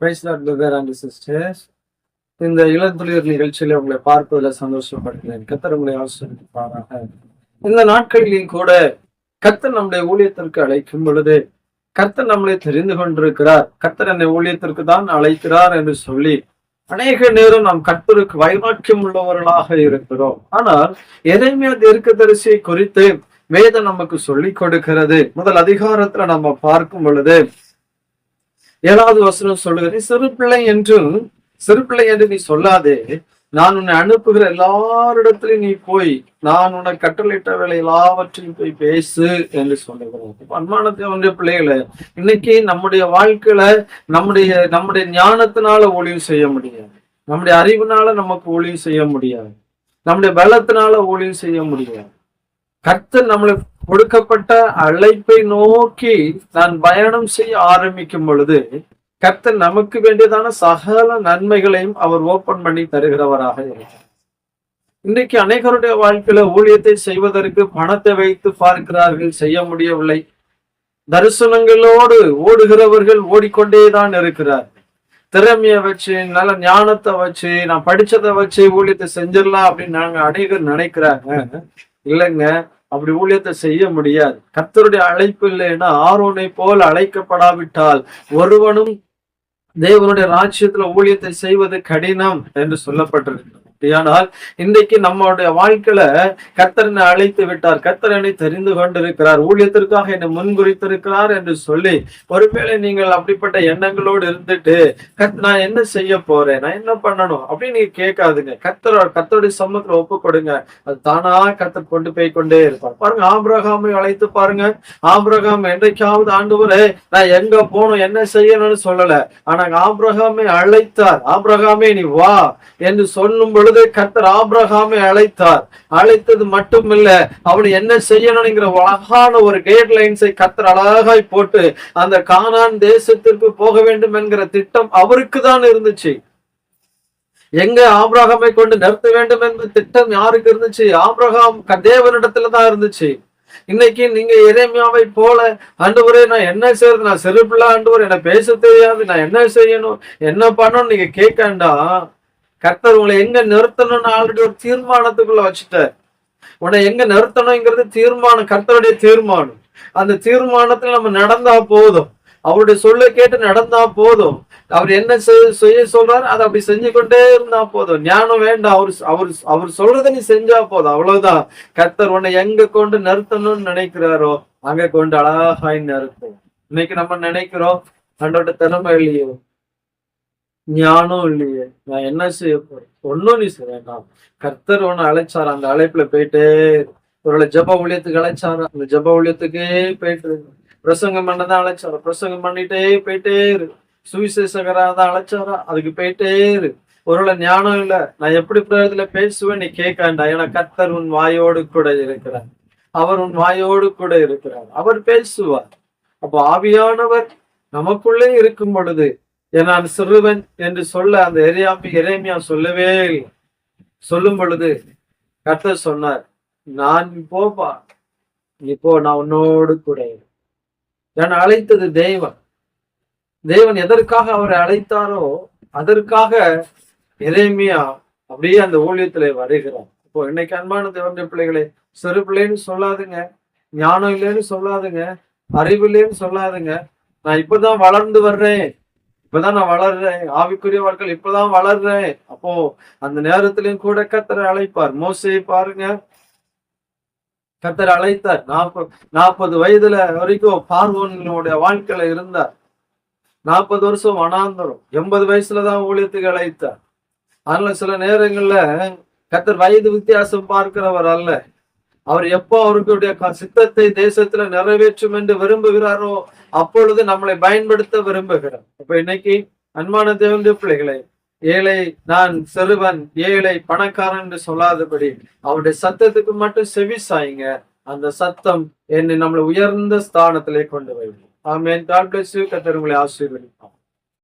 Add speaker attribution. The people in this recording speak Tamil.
Speaker 1: Price lord brother and sisters. இந்த இளந்துளிர் நிகழ்ச்சியில உங்களை பார்ப்பதில் சந்தோஷப்படுகிறேன். கர்த்தர் உங்களை ஆசீர்வதிப்பாராக. இந்த நாட்களில் கூட கர்த்தர் நம்முடைய ஊழியத்திற்கு அழைக்கும் பொழுது, கர்த்தர் நம்மளை தெரிந்து கொண்டிருக்கிறார், கர்த்தர் என்னை ஊழியத்திற்கு தான் அழைக்கிறார் என்று சொல்லி அநேக நேரம் நாம் கர்த்தருக்கு வைராக்கியம் உள்ளவர்களாக இருக்கிறோம். ஆனால் எரேமியா தீர்க்கதரிசியை குறித்து வேதம் நமக்கு சொல்லிக் கொடுக்கிறது. முதல் அதிகாரத்துல நம்ம பார்க்கும் பொழுது 7வது வசனம் சொல்லுகிறது, சிறு பிள்ளை என்று நீ சொல்லாதே, நான் உன்னை அனுப்புகிற எல்லாரிடத்திலும் நீ போய் நான் உனக்கு கட்டளையிட்ட வேலை எல்லாவற்றையும் போய் பேசு என்று சொல்லுகிறோம். அன்பான தேவனுடைய பிள்ளைகளை, இன்னைக்கு நம்முடைய வாழ்க்கையில நம்முடைய ஞானத்தினால ஊழியம் செய்ய முடியாது, நம்முடைய அறிவினால நமக்கு ஊழியம் செய்ய முடியாது, நம்முடைய பலத்தினால ஊழியம் செய்ய முடியாது. கர்த்தர் நம்மளுக்கு கொடுக்கப்பட்ட அழைப்பை நோக்கி நான் பயணம் செய்ய ஆரம்பிக்கும் பொழுது கர்த்தர் நமக்கு வேண்டியதான சகல நன்மைகளையும் அவர் ஓபன் பண்ணி தருகிறவராக இருக்கிறார். இன்றைக்கு அநேகருடைய வாழ்க்கையில ஊழியத்தை செய்வதற்கு பணத்தை வைத்து பார்க்கிறார்கள், செய்ய முடியவில்லை. தரிசனங்களோடு ஓடுகிறவர்கள் ஓடிக்கொண்டேதான் இருக்கிறார். திறமைய வச்சு, நல்ல ஞானத்தை வச்சு, நான் படிச்சதை வச்சு ஊழியத்தை செஞ்சிடலாம் அப்படின்னு நாங்க அநேகர் நினைக்கிறாங்க. இல்லைங்க, அப்படி ஊழியத்தை செய்ய முடியாது. கர்த்தருடைய அழைப்பு இல்லைன்னா ஆரோனை போல் அழைக்கப்படாவிட்டால் ஒருவனும் தேவனுடைய ராஜ்யத்துல ஊழியத்தை செய்வது கடினம் என்று சொல்லப்பட்டிருக்கு. ஆனால் இன்றைக்கு நம்மளுடைய வாழ்க்கையில கர்த்தர் என்னை அழைத்து விட்டார், கர்த்தர் என்னை தெரிந்து கொண்டிருக்கிறார், ஊழியத்திற்காக என்னை முன்குறித்திருக்கிறார் என்று சொல்லி ஒருவேளை நீங்கள் அப்படிப்பட்ட எண்ணங்களோடு இருந்துட்டு நான் என்ன செய்ய போறேன், நான் என்ன பண்ணணும் அப்படின்னு நீங்க கேட்காதுங்க. கர்த்தருடைய சமூகத்துல ஒப்பு கொடுங்க, அது தானா கர்த்தர் கொண்டு போய் கொண்டே இருப்பார். பாருங்க, ஆபிரகாமை அழைத்து பாருங்க. ஆபிரகாம் என்றைக்காவது ஆண்டவரே நான் எங்க போகணும், என்ன செய்யணும்னு சொல்லல, ஆனா ஆபிரகாமை அழைத்தார். ஆபிரகாமே நீ வா என்று சொல்லும் பொழுது கர்த்தர் ஆபிரகாமை அழைத்தார். அழைத்தது மட்டுமில்ல, அவனை என்ன செய்யணும்ங்கிற அழகான ஒரு கைட்லைன்ஸை கர்த்தர் அழகாய் போட்டு அந்த கானான் தேசத்திற்கு போக வேண்டும் என்கிற திட்டம் அவருக்கு தான் இருந்துச்சு. எங்க ஆபிரகாமை கொண்டு நிறுத்த வேண்டும் என்ற திட்டம் யாருக்கு இருந்துச்சு? ஆபிரகாம் தேவனிடத்துல தான் இருந்துச்சு. இன்னைக்கு நீங்க எரேமியாவை போல ஆண்டவரே நான் என்ன செய்யறது, நான் சிறு பிள்ளை ஆண்டவர், எனக்கு பேச தெரியாது, நான் என்ன செய்யணும், என்ன பண்ணணும் நீங்க கேட்கண்டா. கர்த்தர் உங்களை எங்க நிறுத்தணும்னு ஆல்ரெடி ஒரு தீர்மானத்துக்குள்ள வச்சுட்டார். உன்னை எங்க நிறுத்தணுங்கிறது தீர்மானம், கர்த்தருடைய தீர்மானம். அந்த தீர்மானத்துல நம்ம நடந்தா போதும், அவருடைய சொல்ல கேட்டு நடந்தா போதும். அவர் என்ன செய்ய சொல்றாரு அதை அப்படி செஞ்சு கொண்டே இருந்தா போதும். ஞானம் வேண்டாம், அவர் சொல்றதை நீ செஞ்சா போதும், அவ்வளவுதான். கர்த்தர் உன்னை எங்க கொண்டு நிறுத்தணும்னு நினைக்கிறாரோ அங்க கொண்டு அழகாய் நிறுத்தும். இன்னைக்கு நம்ம நினைக்கிறோம் ஆண்டோட திறமை இல்லையோ, ஞானம் இல்லையே, நான் என்ன செய்ய போறேன், ஒன்னும் நீ செய்ய வேண்டாம். கர்த்தர் ஒண்ணு அழைச்சாரு, அந்த அழைப்புல போயிட்டே ஒரு ஜப ஊழியத்துக்கு அழைச்சாரு, அந்த ஜப ஊழியத்துக்கே போயிட்டு பிரசங்கம் பண்ணதான் அழைச்சாரு, பிரசங்கம் பண்ணிட்டே போயிட்டே இரு. சுவிசேஷகராதான் அழைச்சாரா, அதுக்கு போயிட்டே இரு. ஒருவேளை ஞானம் இல்ல, நான் எப்படி பிரயோகத்துல பேசுவேன் நீ கேட்காண்டா. ஏன்னா கர்த்தர் உன் வாயோடு கூட இருக்கிறார், அவர் உன் வாயோடு கூட இருக்கிறார், அவர் பேசுவார். அப்போ ஆவியானவர் நமக்குள்ளே இருக்கும் பொழுது நான் சிறுவன் என்று சொல்ல அந்த எரேமியா சொல்லவே இல்லை. சொல்லும் பொழுது கர்த்தர் சொன்னார், நான் போப்பா, நீ போ, நான் உன்னோடு கூட. என்னை அழைத்தது தேவன் எதற்காக அவரை அழைத்தாரோ அதற்காக எரேமியா அப்படியே அந்த ஊழியத்துல வருகிறார். இப்போ இன்னைக்கு அன்பான தேவனுடைய பிள்ளைகளே, சிறு பிள்ளைன்னு சொல்லாதுங்க, ஞானம் இல்லைன்னு சொல்லாதுங்க, அறிவு இல்லைன்னு சொல்லாதுங்க. நான் இப்பதான் வளர்ந்து வர்றேன், இப்பதான் நான் வளர்றேன், ஆவிக்குரிய வாழ்க்கை இப்பதான் வளர்றேன். அப்போ அந்த நேரத்திலையும் கூட கர்த்தரை அழைப்பார். மோசேயை பாருங்க, கர்த்தரை அழைத்தார். 40 வயதுல வரைக்கும் பார்வோனுடைய வாழ்க்கையில இருந்தார். 40 வருஷம் வனாந்தரம், 80 வயசுலதான் ஊழியத்துக்கு அழைத்தார். அதனால சில நேரங்கள்ல கர்த்தர் வயது வித்தியாசம் பார்க்கிறவர் அல்ல. அவர் எப்போ அவர்களுடைய சித்தத்தை தேசத்துல நிறைவேற்றும் என்று விரும்புகிறாரோ அப்பொழுது நம்மளை பயன்படுத்த விரும்புகிறார். அப்ப இன்னைக்கு அன்பான தேவனுடைய பிள்ளைகளை, ஏழை நான் சிறுவன், ஏழை பணக்காரன் என்று சொல்லாதபடி அவருடைய சத்தத்துக்கு மட்டும் செவி சாயுங்க. அந்த சத்தம் என்னை நம்மளை உயர்ந்த ஸ்தானத்திலே கொண்டு வைக்கும். ஆமென். God bless you. கர்த்தர் உங்களை ஆசீர்வதிப்பார்.